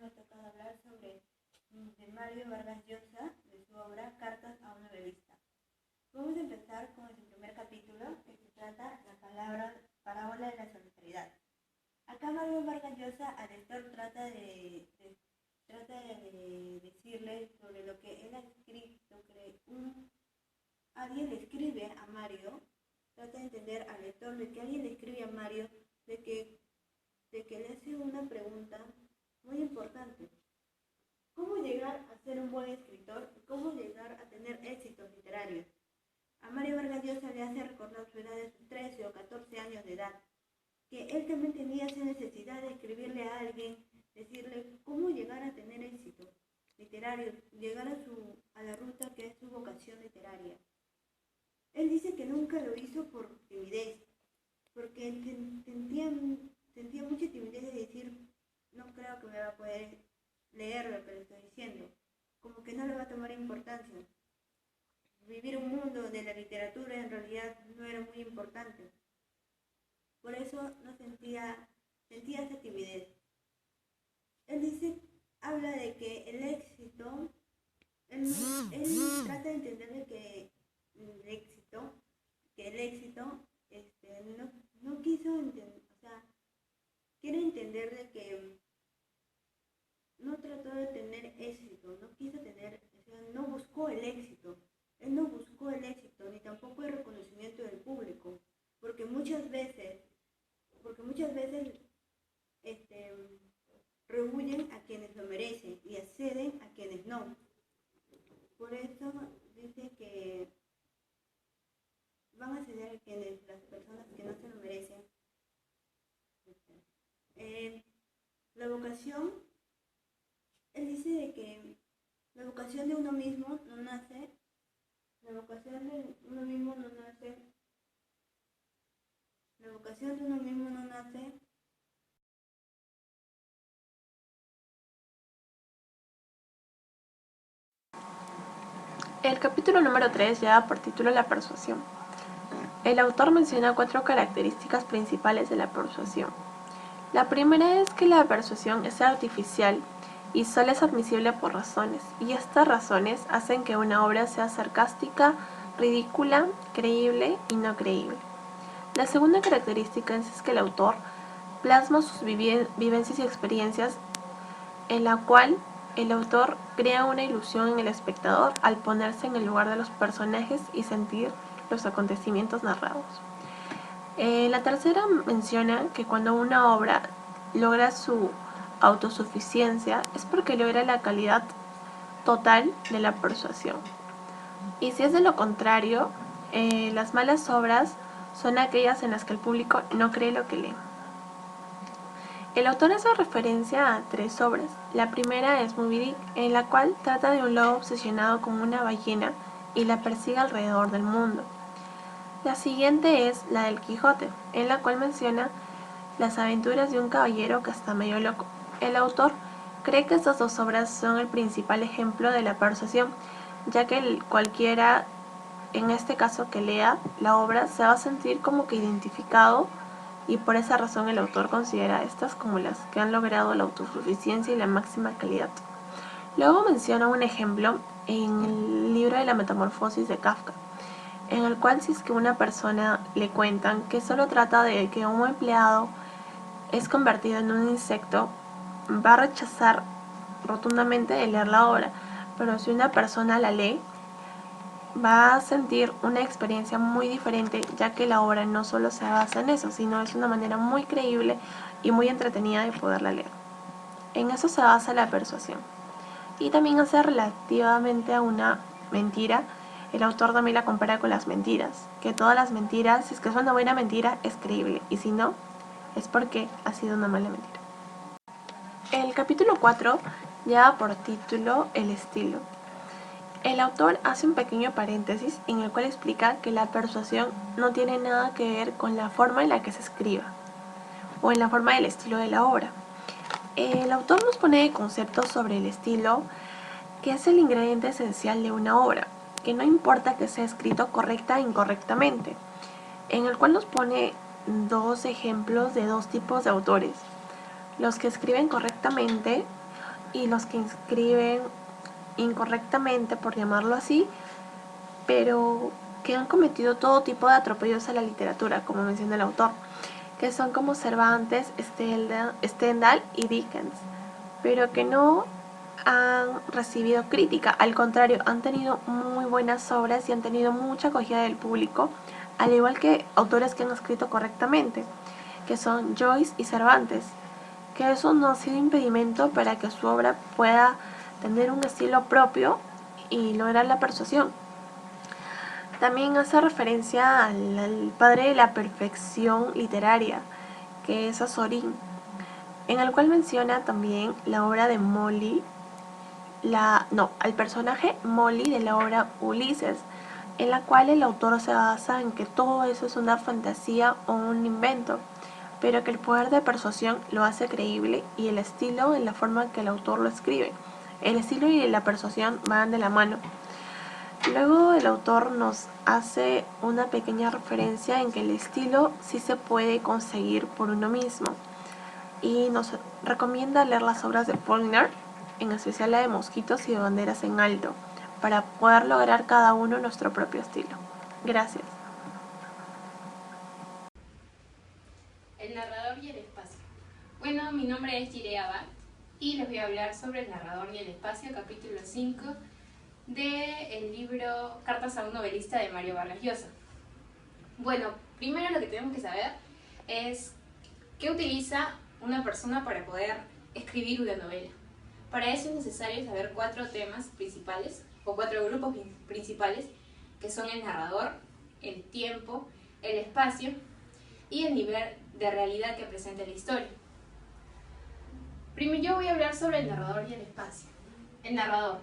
me ha tocado hablar sobre de Mario Vargas Llosa, de su obra Cartas a una revista. Vamos a empezar con el primer capítulo, que se trata la parábola de la solidaridad. Acá Mario Vargas Llosa al lector trata de decirle sobre lo que él ha escrito, que alguien le escribe a Mario, trata de entender al lector de que alguien le escribe a Mario, de que le hace una pregunta muy importante. ¿Cómo llegar a ser un buen escritor y cómo llegar a tener éxitos literarios? A Mario Vargas Llosa le hace recordar su edad de sus 13 o 14 años de edad, que él también tenía esa necesidad de escribirle a alguien, decirle cómo llegar a tener éxito literario, llegar a la ruta que es su vocación literaria. Él dice que nunca lo hizo por timidez, porque sentía mucha timidez de decir, no creo que me va a poder leer lo que le estoy diciendo, como que no le va a tomar importancia. Vivir un mundo de la literatura en realidad no era muy importante. Por eso no sentía esa timidez. Él habla de que el éxito, él trata de entender que el éxito no quiso entender, o sea, quiere entender de que no trató de tener éxito, no quiso tener, o sea, no buscó el éxito. Él no buscó el éxito, ni tampoco el reconocimiento del público, porque muchas veces rehuyen a quienes lo merecen y acceden a quienes no. Por eso dice que van a ceder a las personas que no se lo merecen. La vocación, él dice de que la vocación de uno mismo no nace. La vocación de uno mismo no nace. El capítulo número 3 lleva por título La persuasión. El autor menciona 4 características principales de la persuasión. La primera es que la persuasión es artificial y solo es admisible por razones, y estas razones hacen que una obra sea sarcástica, ridícula, creíble y no creíble. La segunda característica es que el autor plasma sus vivencias y experiencias, en la cual el autor crea una ilusión en el espectador al ponerse en el lugar de los personajes y sentir los acontecimientos narrados. La tercera menciona que cuando una obra logra su autosuficiencia es porque logra la calidad total de la persuasión. Y si es de lo contrario, las malas obras son aquellas en las que el público no cree lo que lee. El autor hace referencia a 3 obras. La primera es Moby Dick, en la cual trata de un lobo obsesionado con una ballena y la persigue alrededor del mundo. La siguiente es la del Quijote, en la cual menciona las aventuras de un caballero que está medio loco. El autor cree que estas 2 obras son el principal ejemplo de la persuasión, ya que cualquiera, en este caso que lea la obra, se va a sentir como que identificado, y por esa razón el autor considera estas como las que han logrado la autosuficiencia y la máxima calidad. Luego menciona un ejemplo en el libro de la Metamorfosis de Kafka, en el cual si es que una persona le cuentan que solo trata de que un empleado es convertido en un insecto, va a rechazar rotundamente de leer la obra, pero si una persona la lee, va a sentir una experiencia muy diferente, ya que la obra no solo se basa en eso, sino es una manera muy creíble y muy entretenida de poderla leer. En eso se basa la persuasión. Y también hace relativamente a una mentira. El autor también la compara con las mentiras, que todas las mentiras, si es que es una buena mentira, es creíble, y si no, es porque ha sido una mala mentira. El capítulo 4 lleva por título El estilo. El autor hace un pequeño paréntesis en el cual explica que la persuasión no tiene nada que ver con la forma en la que se escriba o en la forma del estilo de la obra. El autor nos pone conceptos sobre el estilo, que es el ingrediente esencial de una obra, que no importa que sea escrito correcta e incorrectamente, en el cual nos pone 2 ejemplos de 2 tipos de autores: los que escriben correctamente y los que inscriben incorrectamente, por llamarlo así, pero que han cometido todo tipo de atropellos a la literatura, como menciona el autor, que son como Cervantes, Stendhal y Dickens, pero que no han recibido crítica, al contrario, han tenido muy buenas obras y han tenido mucha acogida del público, al igual que autores que han escrito correctamente, que son Joyce y Cervantes, que eso no ha sido impedimento para que su obra pueda tener un estilo propio y lograr la persuasión. También hace referencia al padre de la perfección literaria, que es Azorín, en el cual menciona también la obra de Molly, al personaje Molly de la obra Ulises, en la cual el autor se basa en que todo eso es una fantasía o un invento, pero que el poder de persuasión lo hace creíble y el estilo en la forma que el autor lo escribe. El estilo y la persuasión van de la mano. Luego el autor nos hace una pequeña referencia en que el estilo sí se puede conseguir por uno mismo y nos recomienda leer las obras de Faulkner, en especial la de Mosquitos y de Banderas en Alto, para poder lograr cada uno nuestro propio estilo. Gracias. El narrador y el espacio. Bueno, mi nombre es Jirea Abad y les voy a hablar sobre el narrador y el espacio, capítulo 5 del libro Cartas a un novelista de Mario Vargas Llosa. Bueno, primero lo que tenemos que saber es qué utiliza una persona para poder escribir una novela. Para eso es necesario saber 4 temas principales o 4 grupos principales, que son el narrador, el tiempo, el espacio y el nivel de realidad que presenta la historia. Primero yo voy a hablar sobre el narrador y el espacio. El narrador.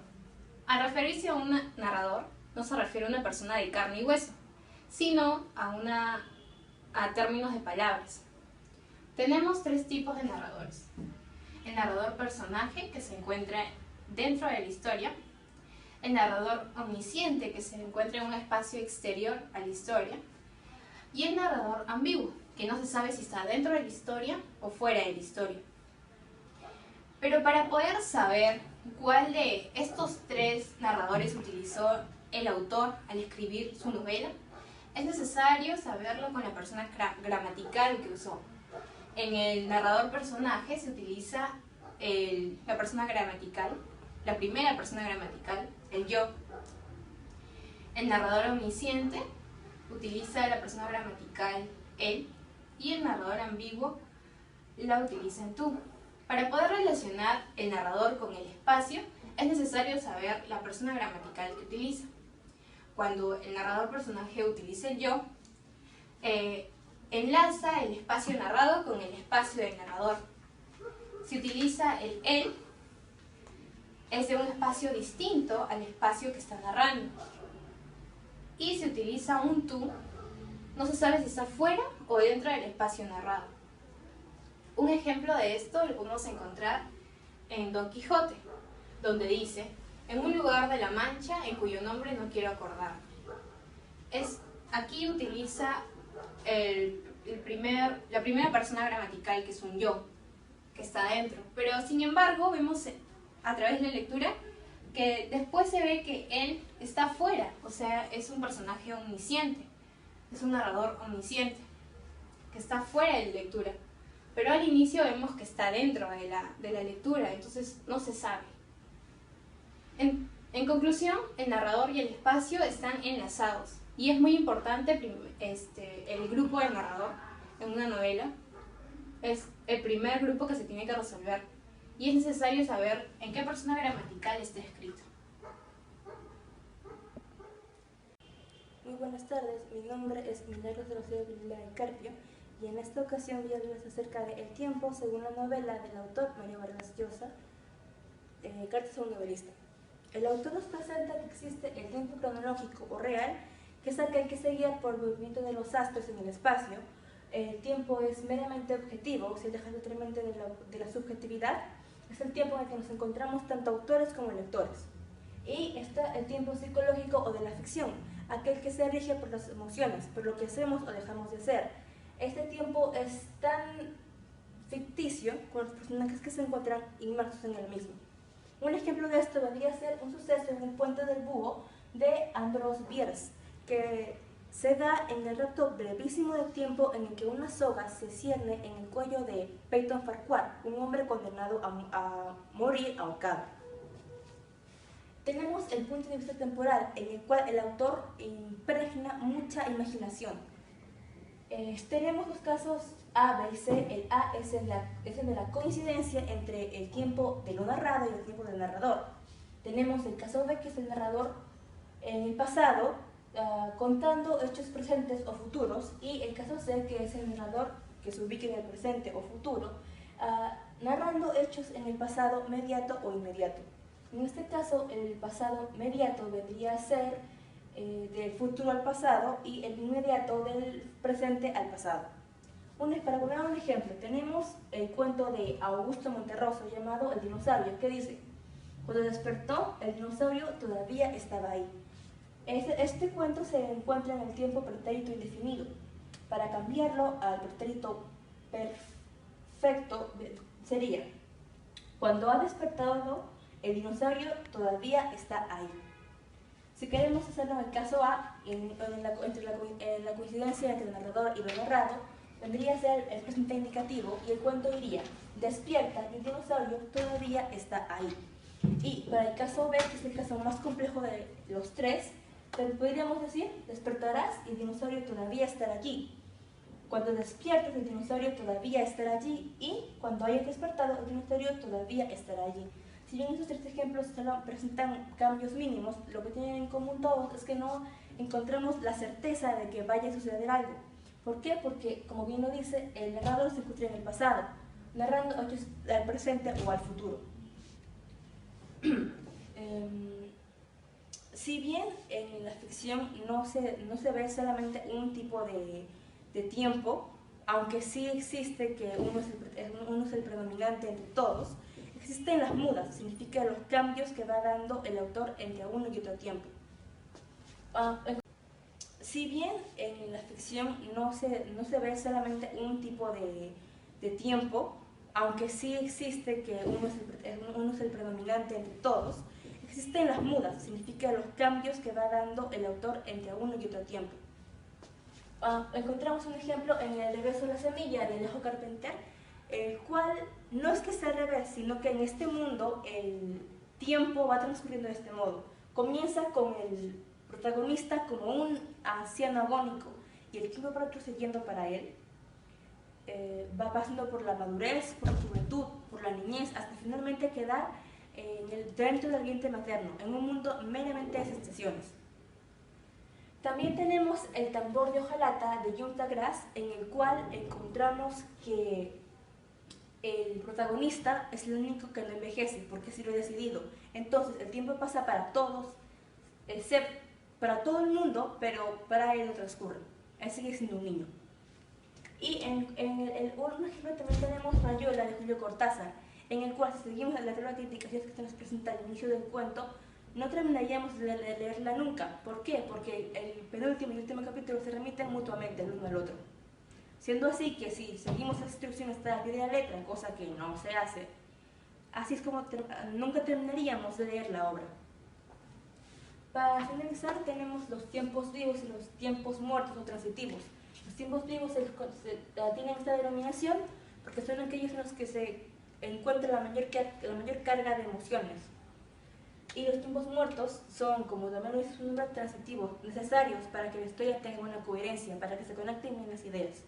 Al referirse a un narrador, no se refiere a una persona de carne y hueso, sino a términos de palabras. Tenemos 3 tipos de narradores. El narrador personaje, que se encuentra dentro de la historia. El narrador omnisciente, que se encuentra en un espacio exterior a la historia. Y el narrador ambiguo, que no se sabe si está dentro de la historia o fuera de la historia. Pero para poder saber cuál de estos 3 narradores utilizó el autor al escribir su novela, es necesario saberlo con la persona gramatical que usó. En el narrador personaje se utiliza la persona gramatical, la primera persona gramatical, el yo. El narrador omnisciente utiliza la persona gramatical, él, y el narrador ambiguo la utiliza en tú. Para poder relacionar el narrador con el espacio, es necesario saber la persona gramatical que utiliza. Cuando el narrador personaje utiliza el yo, enlaza el espacio narrado con el espacio del narrador. Si utiliza el él, es de un espacio distinto al espacio que está narrando. Y si utiliza un tú, no se sabe si está fuera o dentro del espacio narrado. Un ejemplo de esto lo podemos encontrar en Don Quijote, donde dice: en un lugar de la Mancha en cuyo nombre no quiero acordarme. Aquí utiliza la primera persona gramatical, que es un yo, que está dentro. Pero sin embargo vemos a través de la lectura que después se ve que él está fuera, o sea, es un personaje omnisciente, es un narrador omnisciente, que está fuera de la lectura. Pero al inicio vemos que está dentro de la lectura, entonces no se sabe. En conclusión, el narrador y el espacio están enlazados y es muy importante el grupo del narrador en una novela. Es el primer grupo que se tiene que resolver y es necesario saber en qué persona gramatical está escrito. Muy buenas tardes, mi nombre es Milagros de Rocío Villar Carpio y en esta ocasión voy a hablarles acerca de El tiempo según la novela del autor Mario Vargas Llosa, Cartas a un novelista. El autor nos presenta que existe el tiempo cronológico o real, que es aquel que se guía por el movimiento de los astros en el espacio. El tiempo es meramente objetivo, se aleja totalmente de la subjetividad. Es el tiempo en el que nos encontramos tanto autores como lectores. Y está el tiempo psicológico o de la ficción, aquel que se rige por las emociones, por lo que hacemos o dejamos de hacer. Este tiempo es tan ficticio con los personajes que se encuentran inmersos en el mismo. Un ejemplo de esto vendría a ser un suceso en el Puente del Búho de Ambrose Bierce, que se da en el rapto brevísimo de tiempo en el que una soga se cierne en el cuello de Peyton Farquhar, un hombre condenado a morir ahorcado. Tenemos el punto de vista temporal, en el cual el autor impregna mucha imaginación. Tenemos los casos A, B y C. El A es el de la coincidencia entre el tiempo de lo narrado y el tiempo del narrador. Tenemos el caso B, que es el narrador en el pasado, contando hechos presentes o futuros, y el caso C, que es el narrador que se ubica en el presente o futuro, narrando hechos en el pasado mediato o inmediato. En este caso, el pasado mediato vendría a ser del futuro al pasado y el inmediato del presente al pasado. Para poner un ejemplo, tenemos el cuento de Augusto Monterroso llamado El dinosaurio, que dice: cuando despertó, el dinosaurio todavía estaba ahí. Este cuento se encuentra en el tiempo pretérito indefinido. Para cambiarlo al pretérito perfecto sería: cuando ha despertado, el dinosaurio todavía está ahí. Si queremos hacerlo en el caso A, en la coincidencia entre el narrador y lo narrado, vendría a ser el presente indicativo y el cuento diría: despierta y el dinosaurio todavía está ahí. Y para el caso B, que es el caso más complejo de los tres, podríamos decir: despertarás y el dinosaurio todavía estará allí. Cuando despiertes, el dinosaurio todavía estará allí, y cuando hayas despertado, el dinosaurio todavía estará allí. Si bien estos tres ejemplos solo presentan cambios mínimos, lo que tienen en común todos es que no encontramos la certeza de que vaya a suceder algo. ¿Por qué? Porque, como bien lo dice, el narrador se encuentra en el pasado, narrando hechos al presente o al futuro. Si bien en la ficción no se ve solamente un tipo de tiempo, aunque sí existe que uno es el predominante entre todos, existen las mudas, significa los cambios que va dando el autor entre uno y otro tiempo. Si bien en la ficción no se ve solamente un tipo de tiempo, aunque sí existe que uno es el predominante entre todos, existen las mudas, significa los cambios que va dando el autor entre uno y otro tiempo. Encontramos un ejemplo en El regreso de la semilla de Alejo Carpenter, el cual no es que sea al revés, sino que en este mundo el tiempo va transcurriendo de este modo. Comienza con el protagonista como un anciano agónico y el tiempo va retrocediendo para él. Va pasando por la madurez, por la juventud, por la niñez, hasta finalmente quedar dentro del vientre materno, en un mundo meramente de sensaciones. También tenemos El tambor de hojalata de Jutta Grass, en el cual encontramos que el protagonista es el único que no envejece, porque así lo ha decidido. Entonces el tiempo pasa para todos, excepto para todo el mundo, pero para él no transcurre. Él sigue siendo un niño. Y un ejemplo también tenemos Rayuela de Julio Cortázar, en el cual, si seguimos la tabla de indicaciones que se nos presenta al inicio del cuento, no terminaríamos de leerla nunca. ¿Por qué? Porque el penúltimo y último capítulo se remiten mutuamente el uno al otro. Siendo así que si seguimos las instrucciones hasta la pie de la letra, cosa que no se hace, así es como nunca terminaríamos de leer la obra. Para finalizar, tenemos los tiempos vivos y los tiempos muertos o transitivos. Los tiempos vivos tienen esta denominación porque son aquellos en los que se encuentra la mayor carga de emociones. Y los tiempos muertos son, como también lo dice su nombre, transitivos, necesarios para que la historia tenga una coherencia, para que se conecten bien las ideas.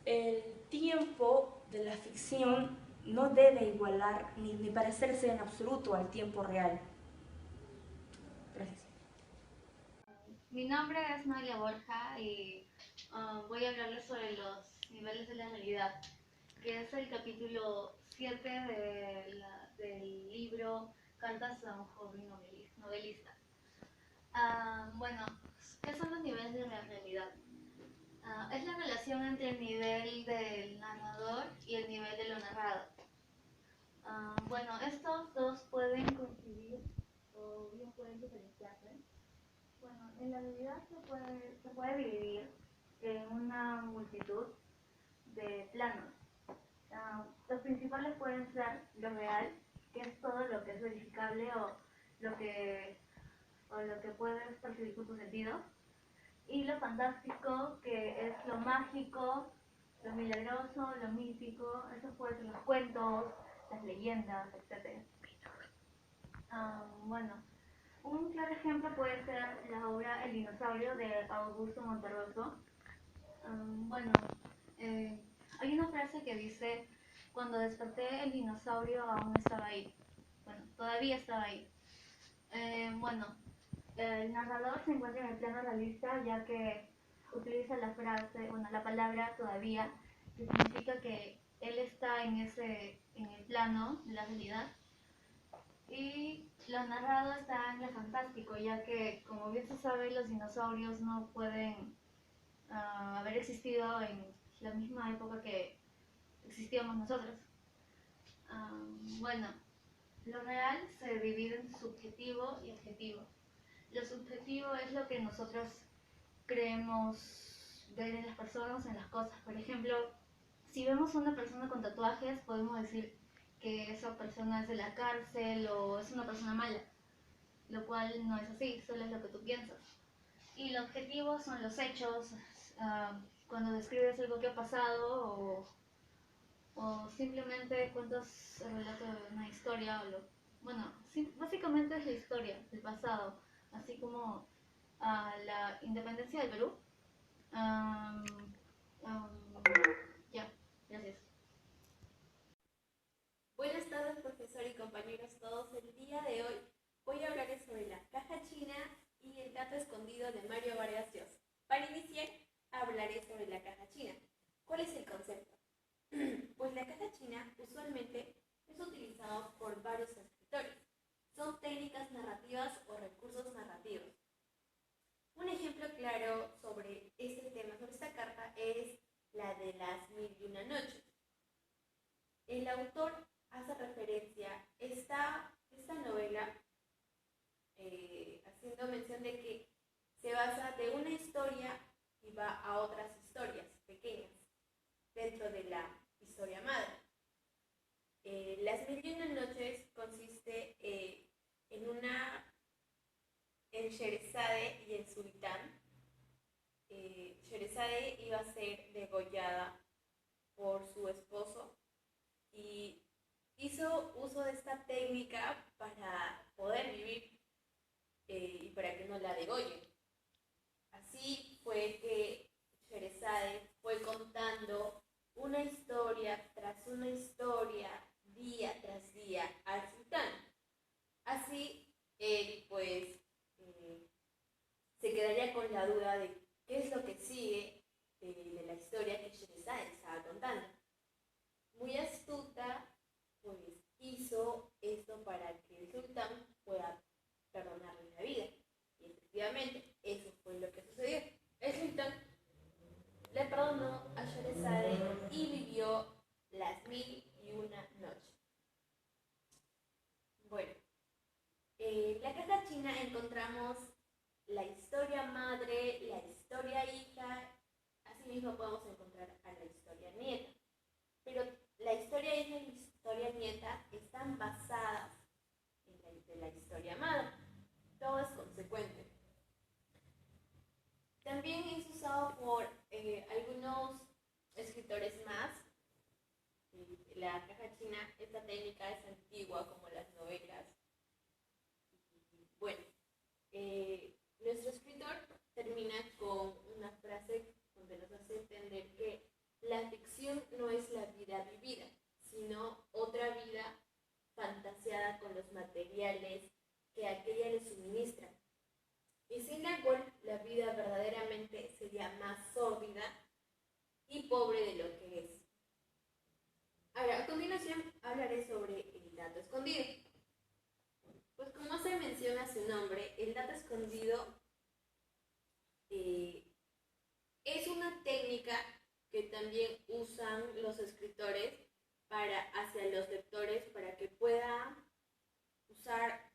El tiempo de la ficción no debe igualar ni parecerse en absoluto al tiempo real. Gracias. Mi nombre es María Borja y voy a hablarles sobre los niveles de la realidad, que es el capítulo 7 del libro Cartas a un joven novelista. Bueno, ¿qué son los niveles de la realidad? Es la relación entre el nivel del narrador y el nivel de lo narrado. Bueno, estos dos pueden coincidir o bien pueden diferenciarse. Bueno, en la realidad se puede dividir en una multitud de planos. Los principales pueden ser lo real, que que es todo lo que es verificable lo que, o lo que puedes percibir con tus sentidos. Y lo fantástico, que es lo mágico, lo milagroso, lo místico, eso puede ser los cuentos, las leyendas, etc. Bueno, un claro ejemplo puede ser la obra El dinosaurio de Augusto Monterroso. Bueno, hay una frase que dice, cuando desperté el dinosaurio aún estaba ahí. Bueno, todavía estaba ahí. Bueno, el narrador se encuentra en el plano realista ya que utiliza la frase, bueno, la palabra todavía, que significa que él está en el plano de la realidad. Y lo narrado está en lo fantástico, ya que, como bien se sabe, los dinosaurios no pueden haber existido en la misma época que existíamos nosotros. Bueno, lo real se divide en subjetivo y objetivo. Lo subjetivo es lo que nosotros creemos ver en las personas, en las cosas. Por ejemplo, si vemos a una persona con tatuajes, podemos decir que esa persona es de la cárcel o es una persona mala, lo cual no es así, solo es lo que tú piensas. Y lo objetivo son los hechos, cuando describes algo que ha pasado o simplemente cuentas el relato de una historia. Bueno, sí, básicamente es la historia del pasado, así como la independencia del Perú. Um, ya, gracias. Buenas tardes, profesor y compañeros todos. El día de hoy voy a hablarles sobre la caja china y el gato escondido de Mario Vargas Llosa. Para iniciar, hablaré sobre la caja china. ¿Cuál es el concepto? Pues la caja china usualmente es utilizada por varios escritores. Son técnicas narrativas o recursos narrativos. Un ejemplo claro sobre este tema, sobre esta carta, es la de Las Mil y Una Noches. El autor hace referencia a esta novela haciendo mención de que se basa de una historia y va a otras historias pequeñas dentro de la historia madre. Las Mil y Una Noches consiste en Sheresade y el sultán. Sheresade iba a ser degollada por su esposo y hizo uso de esta técnica para poder vivir y para que no la degollen. Así fue que Sheresade fue contando una historia tras una historia, día tras día, al sultán. Así él pues se quedaría con la duda de qué es lo que sigue de la historia que Sheresade estaba contando. Muy astuta, pues hizo esto para que el sultán pueda perdonarle la vida. Y efectivamente, eso fue lo que sucedió. El sultán le perdonó a Sheresade y vivió las 1001 noches. Bueno, en la caja china encontramos la historia madre, la historia hija, asimismo podemos encontrar a la historia nieta. Pero la historia hija y la historia nieta están basadas en la historia madre. Todo es consecuente. También es usado por algunos escritores más. La caja china, esta técnica es antigua como las novelas. Bueno, nuestro escritor termina con una frase donde nos hace entender que la ficción no es la vida vivida, sino otra vida fantaseada con los materiales que aquella le suministra. Y sin la cual la vida verdaderamente sería más sórdida y pobre de lo que es. Ahora, a continuación hablaré sobre el dato escondido. Pues como se menciona su nombre, el dato escondido es una técnica que también usan los escritores hacia los lectores para que pueda usar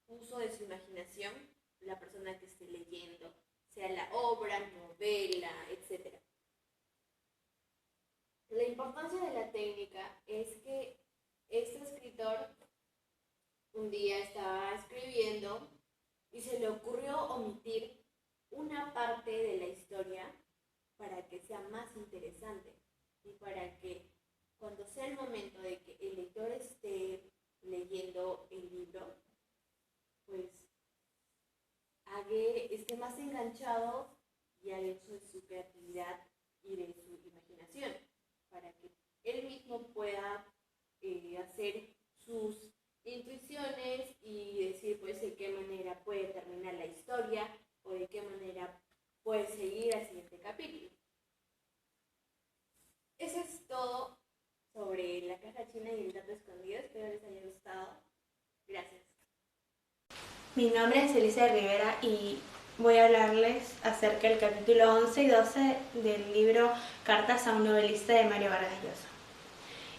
uso de su imaginación la persona que esté leyendo, sea la obra, novela, etc. La importancia de la técnica es que este escritor un día estaba escribiendo y se le ocurrió omitir una parte de la historia para que sea más interesante y para que cuando sea el momento de que el lector esté leyendo el libro, pues esté más enganchado y al hecho de su creatividad y de su imaginación, para que él mismo pueda hacer sus intuiciones y decir pues de qué manera puede terminar la historia o de qué manera puede seguir al siguiente capítulo. Eso es todo sobre la caja china y el dato escondido. Espero les haya gustado. Gracias. Mi nombre es Elisa Rivera y voy a hablarles acerca del capítulo 11 y 12 del libro Cartas a un novelista de Mario Vargas Llosa.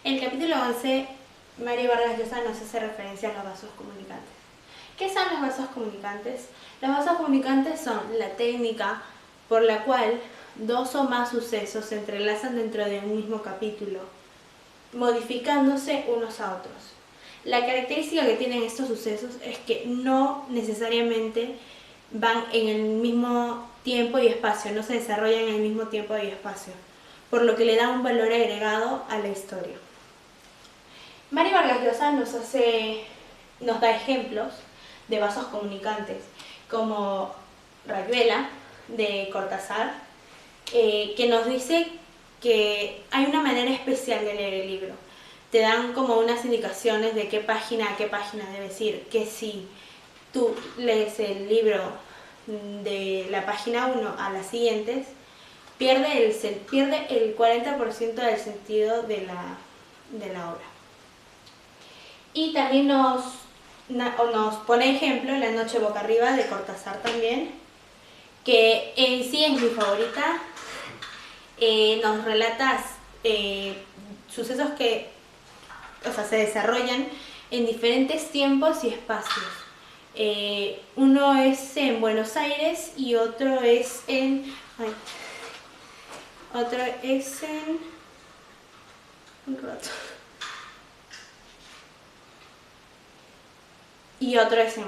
En el capítulo 11, Mario Vargas Llosa nos hace referencia a los vasos comunicantes. ¿Qué son los vasos comunicantes? Los vasos comunicantes son la técnica por la cual dos o más sucesos se entrelazan dentro de un mismo capítulo, modificándose unos a otros. La característica que tienen estos sucesos es que no necesariamente van en el mismo tiempo y espacio, no se desarrollan en el mismo tiempo y espacio, por lo que le da un valor agregado a la historia. Mario Vargas Llosa nos da ejemplos de vasos comunicantes, como Rayuela, de Cortázar, que nos dice que hay una manera especial de leer el libro. Te dan como unas indicaciones de a qué página debes ir, que si tú lees el libro de la página 1 a las siguientes, pierde el 40% del sentido de la obra. Y también nos pone ejemplo La noche boca arriba de Cortázar también, que en sí es mi favorita. Nos relata sucesos que se desarrollan en diferentes tiempos y espacios. Uno es en Buenos Aires y otro es en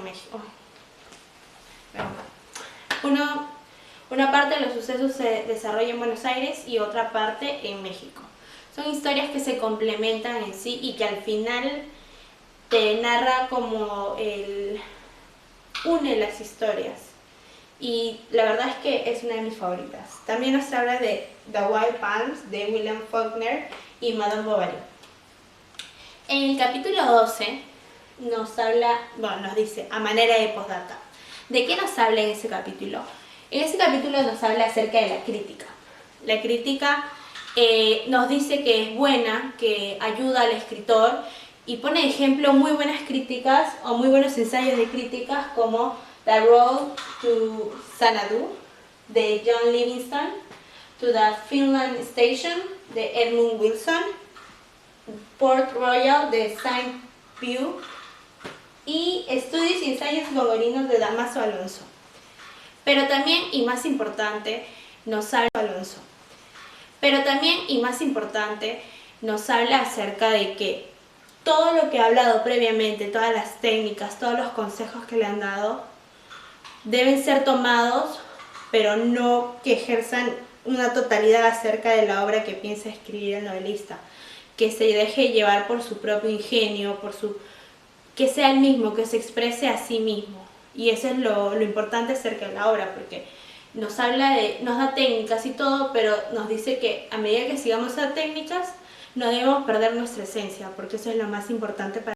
México. Una parte de los sucesos se desarrolla en Buenos Aires y otra parte en México. Son historias que se complementan en sí y que al final te narra como une las historias. Y la verdad es que es una de mis favoritas. También nos habla de The Wild Palms de William Faulkner y Madame Bovary. En el capítulo 12 nos dice a manera de postdata. ¿De qué nos habla en ese capítulo? En ese capítulo nos habla acerca de la crítica. La crítica nos dice que es buena, que ayuda al escritor y pone de ejemplo muy buenas críticas o muy buenos ensayos de críticas como The Road to Xanadu de John Livingstone, To the Finland Station de Edmund Wilson, Port Royal de Saint-Piu y Estudios y ensayos gregorianos de Dámaso Alonso. Pero también, y más importante, nos habla acerca de que todo lo que ha hablado previamente, todas las técnicas, todos los consejos que le han dado, deben ser tomados, pero no que ejerzan una totalidad acerca de la obra que piensa escribir el novelista, que se deje llevar por su propio ingenio, que sea el mismo, que se exprese a sí mismo. Y eso es lo importante acerca de la obra, porque nos da técnicas y todo, pero nos dice que a medida que sigamos esas técnicas no debemos perder nuestra esencia, porque eso es lo más importante para